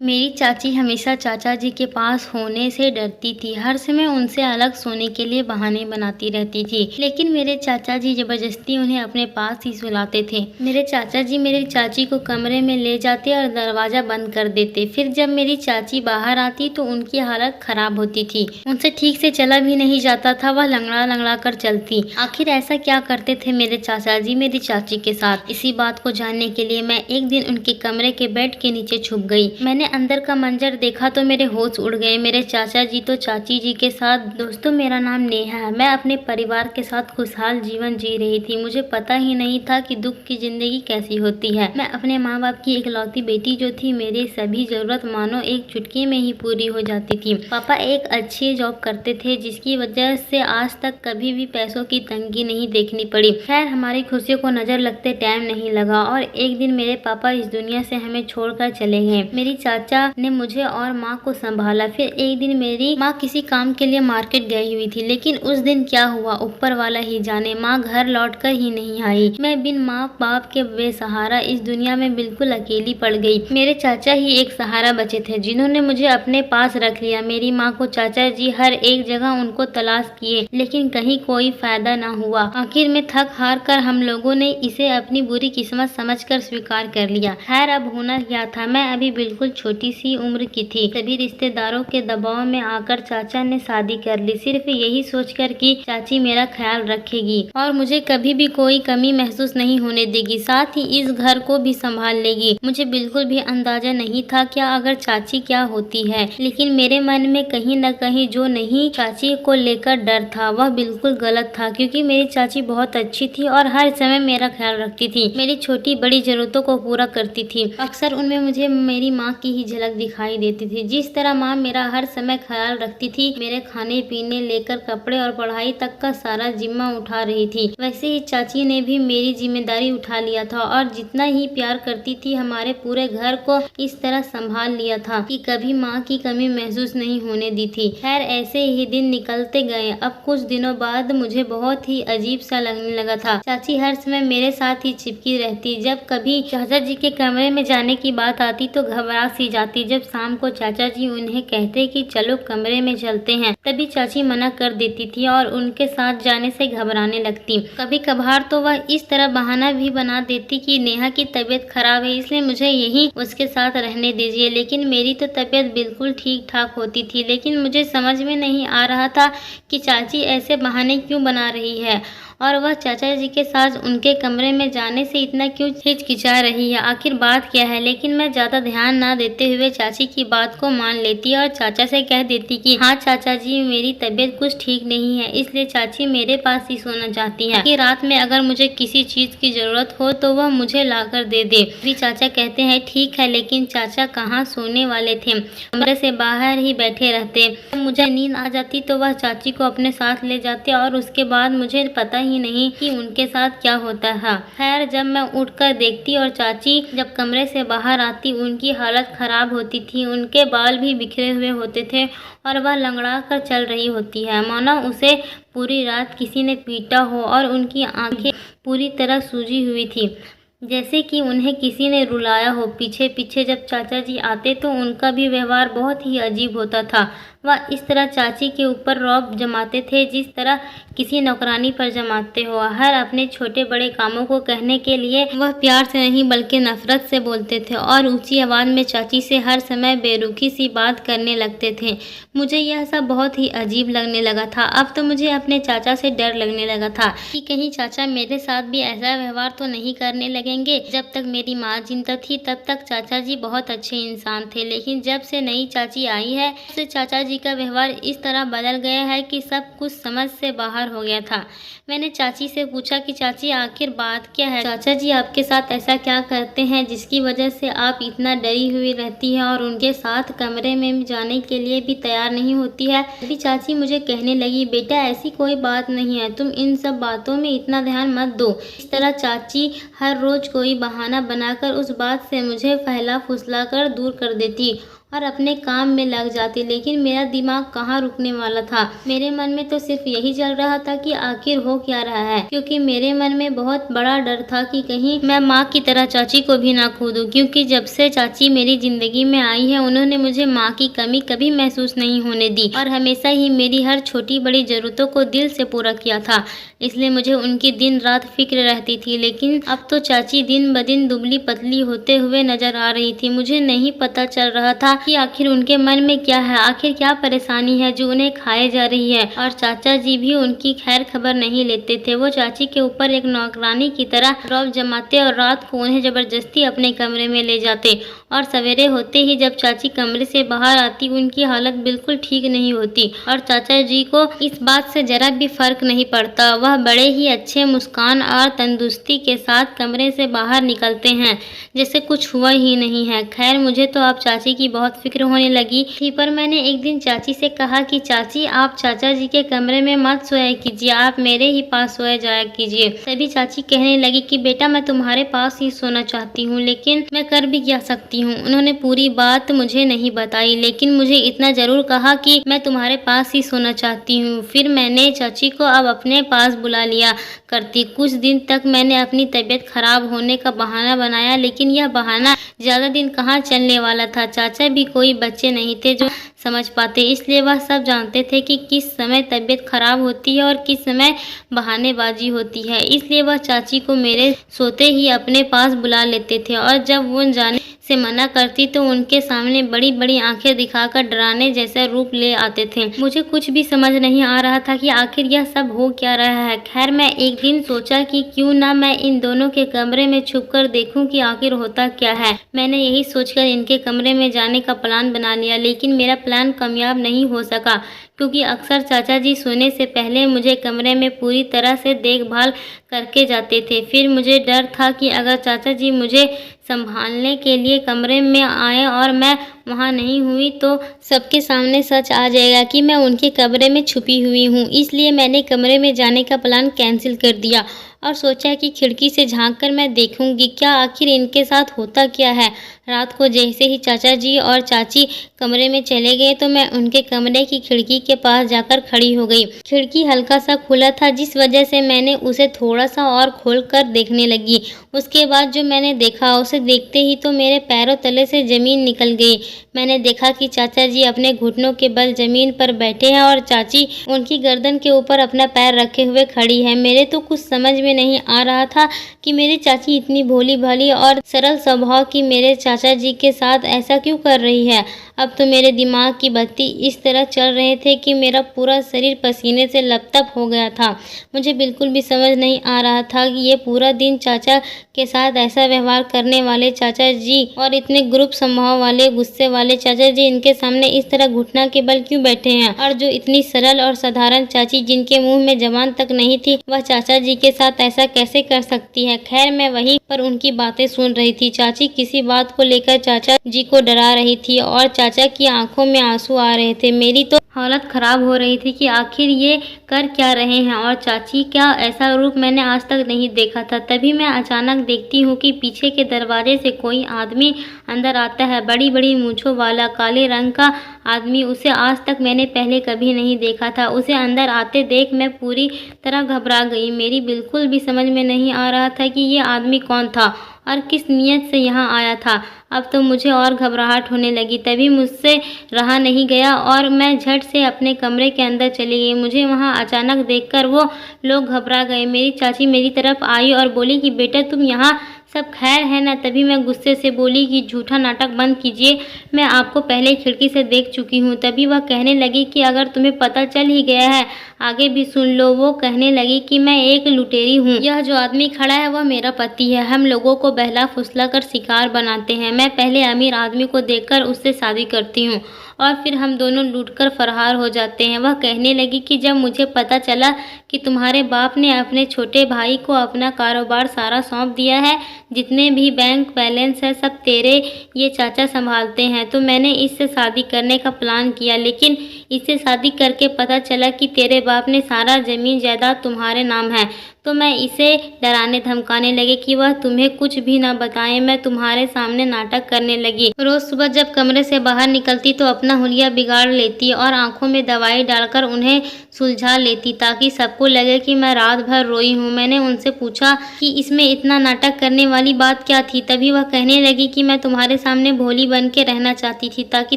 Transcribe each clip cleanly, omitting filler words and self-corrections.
मेरी चाची हमेशा चाचा जी के पास होने से डरती थी। हर समय उनसे अलग सोने के लिए बहाने बनाती रहती थी। लेकिन मेरे चाचा जी जबरदस्ती उन्हें अपने पास ही सुलाते थे। मेरे चाचा जी मेरी चाची को कमरे में ले जाते और दरवाजा बंद कर देते। फिर जब मेरी चाची बाहर आती तो उनकी हालत खराब होती थी। उनसे ठीक से चला भी नहीं जाता था, वह लंगड़ा लंगड़ा कर चलती। आखिर ऐसा क्या करते थे मेरे चाचा जी मेरी चाची के साथ? इसी बात को जानने के लिए मैं एक दिन उनके कमरे के बेड के नीचे छुप गई। मैंने अंदर का मंजर देखा तो मेरे होश उड़ गए। मेरे चाचा जी तो चाची जी के साथ। दोस्तों, मेरा नाम नेहा है। मैं अपने परिवार के साथ खुशहाल जीवन जी रही थी। मुझे पता ही नहीं था कि दुख की जिंदगी कैसी होती है। मैं अपने माँ बाप की इकलौती बेटी जो थी, मेरी सभी जरूरत मानो एक चुटकी में ही पूरी हो जाती थी। पापा एक अच्छी जॉब करते थे जिसकी वजह से आज तक कभी भी पैसों की तंगी नहीं देखनी पड़ी। खैर, हमारी खुशियों को नजर लगते टाइम नहीं लगा और एक दिन मेरे पापा इस दुनिया से हमें छोड़कर चले गए। मेरी चाचा ने मुझे और माँ को संभाला। फिर एक दिन मेरी माँ किसी काम के लिए मार्केट गई हुई थी, लेकिन उस दिन क्या हुआ ऊपर वाला ही जाने। माँ घर लौटकर ही नहीं आई। मैं बिन माँ बाप के बेसहारा इस दुनिया में बिल्कुल अकेली पड़ गई। मेरे चाचा ही एक सहारा बचे थे जिन्होंने मुझे अपने पास रख लिया। मेरी माँ को चाचा जी हर एक जगह उनको तलाश किए, लेकिन कहीं कोई फायदा न हुआ। आखिर में थक हार कर हम लोगों ने इसे अपनी बुरी किस्मत समझकर स्वीकार कर लिया। खैर, अब होना क्या था, मैं अभी बिल्कुल छोटी सी उम्र की थी। सभी रिश्तेदारों के दबाव में आकर चाचा ने शादी कर ली, सिर्फ यही सोचकर कि चाची मेरा ख्याल रखेगी और मुझे कभी भी कोई कमी महसूस नहीं होने देगी, साथ ही इस घर को भी संभाल लेगी। मुझे बिल्कुल भी अंदाजा नहीं था क्या अगर चाची क्या होती है, लेकिन मेरे मन में कहीं न कहीं जो नहीं चाची को लेकर डर था वह बिल्कुल गलत था, क्योंकि मेरी चाची बहुत अच्छी थी और हर समय मेरा ख्याल रखती थी। मेरी छोटी बड़ी जरूरतों को पूरा करती थी। अक्सर उनमें मुझे मेरी माँ की ही झलक दिखाई देती थी। जिस तरह माँ मेरा हर समय ख्याल रखती थी, मेरे खाने पीने लेकर कपड़े और पढ़ाई तक का सारा जिम्मा उठा रही थी, वैसे ही चाची ने भी मेरी जिम्मेदारी उठा लिया था और जितना ही प्यार करती थी हमारे पूरे घर को इस तरह संभाल लिया था कि कभी माँ की कमी महसूस नहीं होने दी थी। खैर, ऐसे ही दिन निकलते गए। अब कुछ दिनों बाद मुझे बहुत ही अजीब सा लगने लगा था। चाची हर समय मेरे साथ ही चिपकी रहती। जब कभी चाचा जी के कमरे में जाने की बात आती तो घबरा सी जाती। जब शाम को चाचा जी उन्हें कहते कि चलो कमरे में चलते हैं, तभी चाची मना कर देती थी और उनके साथ जाने से घबराने लगती। कभी कभार तो वह इस तरह बहाना भी बना देती कि नेहा की तबीयत खराब है, इसलिए मुझे यहीं उसके साथ रहने दीजिए। लेकिन मेरी तो तबीयत बिल्कुल ठीक ठाक होती थी, लेकिन मुझे समझ में नहीं आ रहा था कि चाची ऐसे बहाने क्यों बना रही है और वह चाचा जी के साथ उनके कमरे में जाने से इतना क्यों हिचकिचा रही है। आखिर बात क्या है? लेकिन मैं ज्यादा ध्यान न देते हुए चाची की बात को मान लेती और चाचा से कह देती कि हाँ चाचा जी, मेरी तबीयत कुछ ठीक नहीं है, इसलिए चाची मेरे पास ही सोना चाहती है कि रात में अगर मुझे किसी चीज की जरूरत हो तो वह मुझे लाकर दे दे। भी चाचा कहते हैं ठीक है, लेकिन चाचा कहाँ सोने वाले थे, कमरे से बाहर ही बैठे रहते। मुझे नींद आ जाती तो वह चाची को अपने साथ ले जाते और उसके बाद मुझे पता ही नहीं कि उनके साथ क्या होता था। खैर, जब मैं उठकर देखती और चाची जब कमरे से बाहर आती, उनकी हालत खराब होती थी। उनके बाल भी बिखरे हुए होते थे और वह लंगड़ा कर चल रही होती है, मानो उसे पूरी रात किसी ने पीटा हो और उनकी आंखें पूरी तरह सूजी हुई थी, जैसे कि उन्हें किसी ने रुलाया हो। पीछे पीछे जब चाचा जी आते तो उनका भी व्यवहार बहुत ही अजीब होता था। वह इस तरह चाची के ऊपर रौब जमाते थे जिस तरह किसी नौकरानी पर जमाते हो। हर अपने छोटे बड़े कामों को कहने के लिए वह प्यार से नहीं बल्कि नफरत से बोलते थे और ऊंची आवाज में चाची से हर समय बेरुखी सी बात करने लगते थे। मुझे यह सब बहुत ही अजीब लगने लगा था। अब तो मुझे अपने चाचा से डर लगने लगा था कि कहीं चाचा मेरे साथ भी ऐसा व्यवहार तो नहीं करने लगेंगे। जब तक मेरी माँ जिंदा थी तब तक चाचा जी बहुत अच्छे इंसान थे, लेकिन जब से नई चाची आई है उससे चाचा जी का व्यवहार इस तरह बदल गया है कि सब कुछ समझ से बाहर हो गया था। मैंने चाची से पूछा कि चाची आखिर बात क्या है? चाचा जी आपके साथ ऐसा क्या करते हैं जिसकी वजह से आप इतना डरी हुई रहती है और उनके साथ कमरे में जाने के लिए भी तैयार नहीं होती है? अभी चाची मुझे कहने लगी, बेटा ऐसी कोई बात नहीं है, तुम इन सब बातों में इतना ध्यान मत दो। इस तरह चाची हर रोज कोई बहाना बनाकर उस बात से मुझे फैला फुसला कर दूर कर देती और अपने काम में लग जाती, लेकिन मेरा दिमाग कहाँ रुकने वाला था। मेरे मन में तो सिर्फ यही चल रहा था कि आखिर हो क्या रहा है, क्योंकि मेरे मन में बहुत बड़ा डर था कि कहीं मैं माँ की तरह चाची को भी ना खो दूं, क्योंकि जब से चाची मेरी जिंदगी में आई है उन्होंने मुझे माँ की कमी कभी महसूस नहीं होने दी और हमेशा ही मेरी हर छोटी बड़ी जरूरतों को दिल से पूरा किया था। इसलिए मुझे उनकी दिन रात फिक्र रहती थी। लेकिन अब तो चाची दिन ब दिन दुबली पतली होते हुए नजर आ रही थी। मुझे नहीं पता चल रहा था कि आखिर उनके मन में क्या है, आखिर क्या परेशानी है जो उन्हें खाए जा रही है। और चाचा जी भी उनकी खैर खबर नहीं लेते थे। वो चाची के ऊपर एक नौकरानी की तरह रौब जमाते और रात को उन्हें जबरदस्ती अपने कमरे में ले जाते। और सवेरे होते ही जब चाची कमरे से बाहर आती उनकी हालत बिल्कुल ठीक नहीं होती और चाचा जी को इस बात से जरा भी फर्क नहीं पड़ता। वह बड़े ही अच्छे मुस्कान और तंदुरुस्ती के साथ कमरे से बाहर निकलते हैं जैसे कुछ हुआ ही नहीं है। खैर मुझे तो अब चाची की बहुत फिक्र होने लगी थी, पर मैंने एक दिन चाची से कहा कि चाची आप चाचा जी के कमरे में मत सोया कीजिए, आप मेरे ही पास सोया जाया कीजिए। तभी चाची कहने लगी कि बेटा मैं तुम्हारे पास ही सोना चाहती हूँ, लेकिन मैं कर भी क्या सकती हूँ। उन्होंने पूरी बात मुझे नहीं बताई, लेकिन मुझे इतना जरूर कहा कि मैं तुम्हारे पास ही सोना चाहती हूँ। फिर मैंने चाची को अब अपने पास बुला लिया करती। कुछ दिन तक मैंने अपनी तबीयत खराब होने का बहाना बनाया, लेकिन यह बहाना ज्यादा दिन कहाँ चलने वाला था। चाचा भी कोई बच्चे नहीं थे जो समझ पाते, इसलिए वह सब जानते थे कि किस समय तबीयत खराब होती है और किस समय बहानेबाजी होती है। इसलिए वह चाची को मेरे सोते ही अपने पास बुला लेते थे और जब वो जाने से मना करती तो उनके सामने बड़ी बड़ी आंखें दिखाकर डराने जैसा रूप ले आते थे। मुझे कुछ भी समझ नहीं आ रहा था कि आखिर यह सब हो क्या रहा है। खैर मैं एक दिन सोचा कि क्यों ना मैं इन दोनों के कमरे में छुपकर देखूं कि आखिर होता क्या है। मैंने यही सोचकर इनके कमरे में जाने का प्लान बना लिया, लेकिन मेरा प्लान कामयाब नहीं हो सका, क्योंकि अक्सर चाचा जी सोने से पहले मुझे कमरे में पूरी तरह से देखभाल करके जाते थे। फिर मुझे डर था कि अगर चाचा जी मुझे संभालने के लिए कमरे में आए और मैं वहाँ नहीं हुई तो सबके सामने सच आ जाएगा कि मैं उनके कमरे में छुपी हुई हूँ। इसलिए मैंने कमरे में जाने का प्लान कैंसिल कर दिया और सोचा कि खिड़की से झांककर मैं देखूंगी क्या आखिर इनके साथ होता क्या है। रात को जैसे ही चाचा जी और चाची कमरे में चले गए तो मैं उनके कमरे की खिड़की के पास जाकर खड़ी हो गई। खिड़की हल्का सा खुला था, जिस वजह से मैंने उसे थोड़ा सा और खोलकर देखने लगी। उसके बाद जो मैंने देखा, उसे देखते ही तो मेरे पैरों तले से जमीन निकल गई। मैंने देखा कि चाचा जी अपने घुटनों के बल जमीन पर बैठे हैं और चाची उनकी गर्दन के ऊपर अपना पैर रखे हुए खड़ी है। मेरे तो कुछ समझ में नहीं आ रहा था कि मेरी चाची इतनी भोली भाली और सरल स्वभाव की मेरे चाचा जी के साथ ऐसा क्यों कर रही है। अब तो मेरे दिमाग की बत्ती इस तरह चल रहे थे कि मेरा पूरा शरीर पसीने से लपतप हो गया था। मुझे बिल्कुल भी समझ नहीं आ रहा था कि ये पूरा दिन चाचा के साथ ऐसा व्यवहार करने वाले चाचा जी और इतने ग्रुप स्वभाव वाले गुस्से वाले चाचा जी इनके सामने इस तरह घुटना के बल क्यों बैठे हैं, और जो इतनी सरल और साधारण चाची जिनके मुंह में जबान तक नहीं थी, वह चाचा जी के साथ ऐसा कैसे कर सकती है। खैर मैं वहीं पर उनकी बातें सुन रही थी। चाची किसी बात को लेकर चाचा जी को डरा रही थी और चाचा की आंखों में आंसू आ रहे थे। मेरी तो हालत खराब हो रही थी कि आखिर ये कर क्या रहे हैं और चाची का ऐसा रूप मैंने आज तक नहीं देखा था। तभी मैं अचानक देखती हूँ कि पीछे के दरवाजे से कोई आदमी अंदर आता है। बड़ी बड़ी मूंछों वाला काले रंग का आदमी। उसे आज तक मैंने पहले कभी नहीं देखा था। उसे अंदर आते देख मैं पूरी तरह घबरा गई। मेरी बिल्कुल भी समझ में नहीं आ रहा था कि ये आदमी कौन था और किस नियत से यहाँ आया था। अब तो मुझे और घबराहट होने लगी। तभी मुझसे रहा नहीं गया और मैं झट से अपने कमरे के अंदर चली गई। मुझे वहाँ अचानक देखकर वो लोग घबरा गए। मेरी चाची मेरी तरफ आई और बोली कि बेटा तुम यहाँ सब खैर है ना। तभी मैं गुस्से से बोली कि झूठा नाटक बंद कीजिए, मैं आपको पहले खिड़की से देख चुकी हूँ। तभी वह कहने लगी कि अगर तुम्हें पता चल ही गया है आगे भी सुन लो। वो कहने लगी कि मैं एक लुटेरी हूँ। यह जो आदमी खड़ा है वह मेरा पति है। हम लोगों को बहला फुसला कर शिकार बनाते हैं। मैं पहले अमीर आदमी को देखकर उससे शादी करती हूँ और फिर हम दोनों लूटकर फरार हो जाते हैं। वह कहने लगी कि जब मुझे पता चला कि तुम्हारे बाप ने अपने छोटे भाई को अपना कारोबार सारा सौंप दिया है, जितने भी बैंक बैलेंस है सब तेरे ये चाचा संभालते हैं, तो मैंने इससे शादी करने का प्लान किया। लेकिन इससे शादी करके पता चला कि तेरे बाप ने सारा जमीन जायदाद तुम्हारे नाम है। तो मैं इसे डराने धमकाने लगे कि वह तुम्हें कुछ भी न बताए। मैं तुम्हारे सामने नाटक करने लगी। रोज सुबह जब कमरे से बाहर निकलती तो अपना हुलिया बिगाड़ लेती और आंखों में दवाई डालकर उन्हें सुलझा लेती ताकि सबको लगे कि मैं रात भर रोई हूँ। मैंने उनसे पूछा कि इसमें इतना नाटक करने वाली बात क्या थी। तभी वह कहने लगी कि मैं तुम्हारे सामने भोली बन के रहना चाहती थी ताकि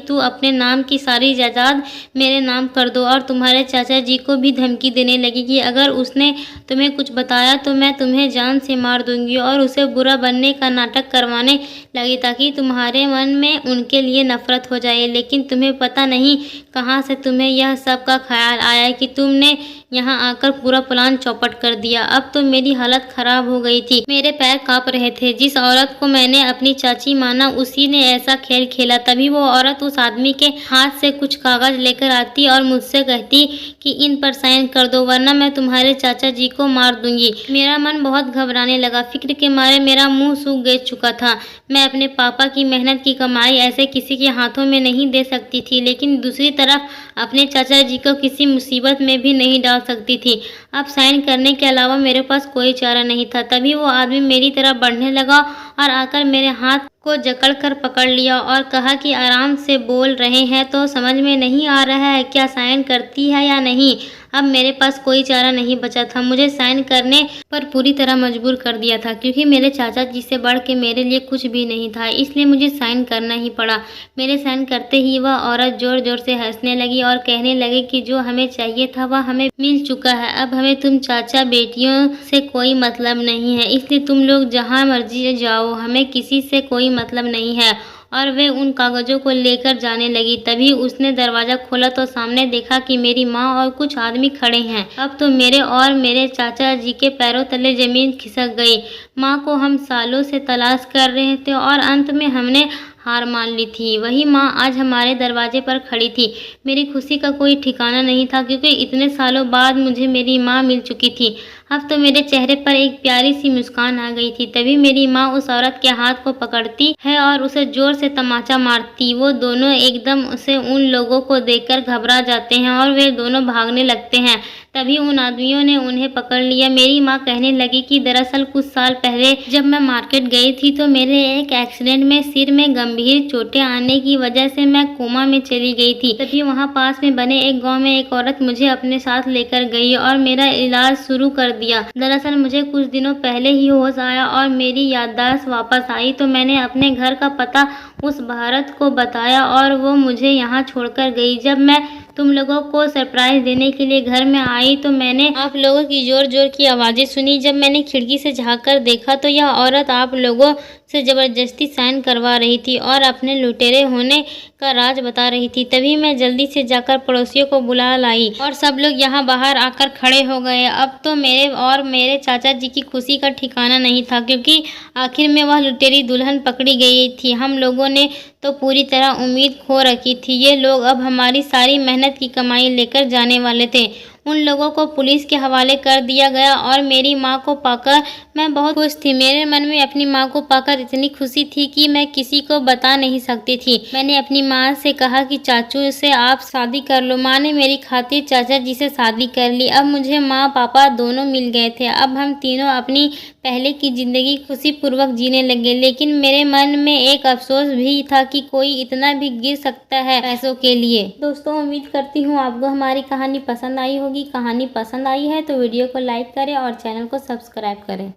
तू अपने नाम की सारी जायदाद मेरे नाम कर दो, और तुम्हारे चाचा जी को भी धमकी देने लगी कि अगर उसने तुम्हें कुछ बताया तो मैं तुम्हें जान से मार दूंगी, और उसे बुरा बनने का नाटक करवाने लगी ताकि तुम्हारे मन में उनके लिए नफरत हो जाए। लेकिन तुम्हें पता नहीं कहाँ से तुम्हें यह सब का ख्याल आया कि तुमने यहाँ आकर पूरा प्लान चौपट कर दिया। अब तो मेरी हालत खराब हो गई थी, मेरे पैर कांप रहे थे। जिस औरत को मैंने अपनी चाची माना उसी ने ऐसा खेल खेला। तभी वो औरत उस आदमी के हाथ से कुछ कागज लेकर आती और मुझसे कहती कि इन पर साइन कर दो वरना मैं तुम्हारे चाचा जी को मार दूंगी। मेरा मन बहुत घबराने लगा। फिक्र के मारे मेरा मुंह सूख गए चुका था। मैं अपने पापा की मेहनत की कमाई ऐसे किसी के हाथों में नहीं दे सकती थी, लेकिन दूसरी तरफ अपने चाचा जी को किसी मुसीबत में भी नहीं डाल सकती थी। अब साइन करने के अलावा मेरे पास कोई चारा नहीं था। तभी वो आदमी मेरी तरफ बढ़ने लगा और आकर मेरे हाथ को जकड़ कर पकड़ लिया और कहा कि आराम से बोल रहे हैं तो समझ में नहीं आ रहा है क्या साइन करती है या नहीं। अब मेरे पास कोई चारा नहीं बचा था। मुझे साइन करने पर पूरी तरह मजबूर कर दिया था क्योंकि मेरे चाचा जी से बढ़ के मेरे लिए कुछ भी नहीं था, इसलिए मुझे साइन करना ही पड़ा। मेरे साइन करते ही वह औरत जोर जोर से हंसने लगी और कहने लगी कि जो हमें चाहिए था वह हमें मिल चुका है। अब हमें तुम चाचा बेटियों से कोई मतलब नहीं है, इसलिए तुम लोग जहाँ मर्जी जाओ, हमें किसी से कोई मतलब नहीं है। और वे उन कागजों को लेकर जाने लगी। तभी उसने दरवाज़ा खोला तो सामने देखा कि मेरी माँ और कुछ आदमी खड़े हैं। अब तो मेरे और मेरे चाचा जी के पैरों तले ज़मीन खिसक गई। माँ को हम सालों से तलाश कर रहे थे और अंत में हमने हार मान ली थी। वही माँ आज हमारे दरवाजे पर खड़ी थी। मेरी खुशी का कोई ठिकाना नहीं था क्योंकि इतने सालों बाद मुझे मेरी माँ मिल चुकी थी। अब तो मेरे चेहरे पर एक प्यारी सी मुस्कान आ गई थी। तभी मेरी माँ उस औरत के हाथ को पकड़ती है और उसे जोर से तमाचा मारती। वो दोनों एकदम से उन लोगों को देखकर घबरा जाते हैं और वे दोनों भागने लगते हैं। तभी उन आदमियों ने उन्हें पकड़ लिया। मेरी माँ कहने लगी कि दरअसल कुछ साल पहले जब मैं मार्केट गई थी तो मेरे एक एक्सीडेंट में सिर में गंभीर चोटें आने की वजह से मैं कोमा में चली गई थी। तभी वहाँ पास में बने एक गांव में एक औरत मुझे अपने साथ लेकर गई और मेरा इलाज शुरू कर दिया। दरअसल मुझे कुछ दिनों पहले ही होश आया और मेरी याददाश्त वापस आई तो मैंने अपने घर का पता उस भारत को बताया और वो मुझे यहाँ छोड़कर गई। जब मैं तुम लोगों को सरप्राइज देने के लिए घर में आई तो मैंने आप लोगों की जोर जोर की आवाज़ें सुनी। जब मैंने खिड़की से झाँक कर देखा तो यह औरत आप लोगों से ज़बरदस्ती साइन करवा रही थी और अपने लुटेरे होने का राज बता रही थी। तभी मैं जल्दी से जाकर पड़ोसियों को बुला लाई और सब लोग यहाँ बाहर आकर खड़े हो गए। अब तो मेरे और मेरे चाचा जी की खुशी का ठिकाना नहीं था क्योंकि आखिर में वह लुटेरी दुल्हन पकड़ी गई थी। हम लोगों ने तो पूरी तरह उम्मीद खो रखी थी। ये लोग अब हमारी सारी मेहनत की कमाई लेकर जाने वाले थे। उन लोगों को पुलिस के हवाले कर दिया गया और मेरी माँ को पाकर मैं बहुत खुश थी। मेरे मन में अपनी माँ को पाकर इतनी खुशी थी कि मैं किसी को बता नहीं सकती थी। मैंने अपनी माँ से कहा कि चाचू से आप शादी कर लो। माँ ने मेरी खातिर चाचा जी से शादी कर ली। अब मुझे माँ पापा दोनों मिल गए थे। अब हम तीनों अपनी पहले की ज़िंदगी खुशी पूर्वक जीने लगे। लेकिन मेरे मन में एक अफसोस भी था कि कोई इतना भी गिर सकता है पैसों के लिए। दोस्तों, उम्मीद करती हूँ आपको हमारी कहानी पसंद आई होगी। कहानी पसंद आई है तो वीडियो को लाइक करें और चैनल को सब्सक्राइब करें।